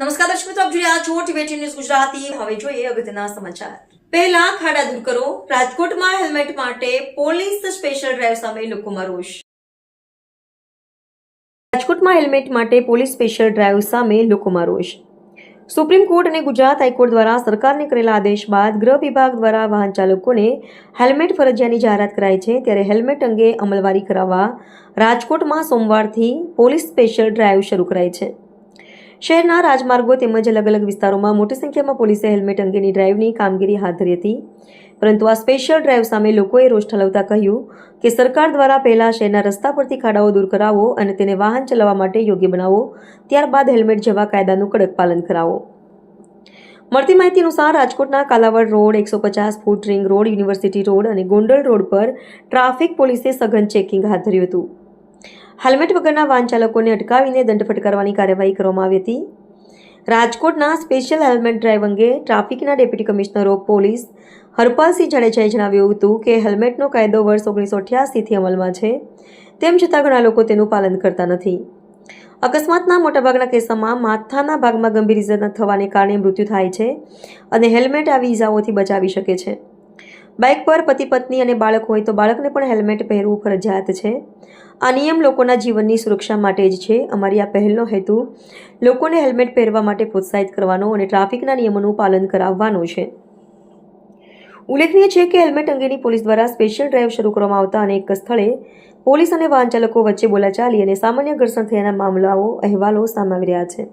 નમસ્કાર દર્શક મિત્રો, આપ જોઈ રહ્યા છો ટીવી ન્યૂઝ ગુજરાતી। હવે જોઈએ અગત્યના સમાચાર। પહેલા ખાડા દૂર કરો। રાજકોટમાં હેલ્મેટ માટે પોલીસ સ્પેશિયલ ડ્રાઈવ સામે લોકોમાં રોષ। રાજકોટમાં હેલ્મેટ માટે પોલીસ સ્પેશિયલ ડ્રાઈવ સામે લોકોમાં રોષ। સુપ્રીમ કોર્ટ અને ગુજરાત હાઈકોર્ટ દ્વારા સરકારને કરેલા આદેશ બાદ ગૃહ વિભાગ દ્વારા વાહન ચાલકોને હેલ્મેટ ફરજિયાતની જાહેરાત કરાઈ છે। ત્યારે હેલ્મેટ અંગે અમલવારી કરાવવા રાજકોટમાં સોમવારથી પોલીસ સ્પેશિયલ ડ્રાઈવ શરૂ કરાઈ છે। શહેરના રાજમાર્ગો તેમજ અલગ અલગ વિસ્તારોમાં મોટી સંખ્યામાં પોલીસે હેલ્મેટ અંગેની ડ્રાઈવની કામગીરી હાથ ધરી હતી, પરંતુ આ સ્પેશિયલ ડ્રાઈવ સામે લોકોએ રોષ ઠાલવતા કહ્યું કે સરકાર દ્વારા પહેલા શહેરના રસ્તા પરથી ખાડાઓ દૂર કરાવો અને તેને વાહન ચલાવવા માટે યોગ્ય બનાવો, ત્યારબાદ હેલ્મેટ જેવા કાયદાનું કડક પાલન કરાવો। મળતી માહિતી અનુસાર રાજકોટના Kalavad road, 150 foot ring road, university road અને ગોંડલ રોડ પર ટ્રાફિક પોલીસે સઘન ચેકિંગ હાથ ધર્યું હતું। હેલ્મેટ વગરના વાહન ચાલકોને અટકાવીને દંડ ફટકારવાની કાર્યવાહી કરવામાં આવી હતી। રાજકોટના સ્પેશિયલ હેલ્મેટ ડ્રાઈવ અંગે ટ્રાફિકના deputy commissioner of police Harpalsinh જાડેજાએ જણાવ્યું હતું કે હેલ્મેટનો કાયદો વર્ષ 1988થી અમલમાં છે, તેમ છતાં ઘણા લોકો તેનું પાલન કરતા નથી। અકસ્માતના મોટાભાગના કેસોમાં માથાના ભાગમાં ગંભીર ઇજા થવાને કારણે મૃત્યુ થાય છે અને હેલ્મેટ આવી ઇજાઓથી બચાવી શકે છે। બાઇક પર પતિ પત્ની અને બાળક હોય તો બાળકને પણ હેલ્મેટ પહેરવું ફરજિયાત છે। આ નિયમ લોકોના જીવનની સુરક્ષા માટે જ છે। અમારી આ પહેલનો હેતુ લોકોને હેલ્મેટ પહેરવા માટે પ્રોત્સાહિત કરવાનો અને ટ્રાફિકના નિયમોનું પાલન કરાવવાનો છે। ઉલ્લેખનીય છે કે હેલ્મેટ અંગેની પોલીસ દ્વારા સ્પેશિયલ ડ્રાઈવ શરૂ કરવામાં આવતા અનેક સ્થળે પોલીસ અને વાહન ચાલકો વચ્ચે બોલાચાલી અને સામાન્ય ઘર્ષણ થયાના અહેવાલો સામે આવી રહ્યા છે।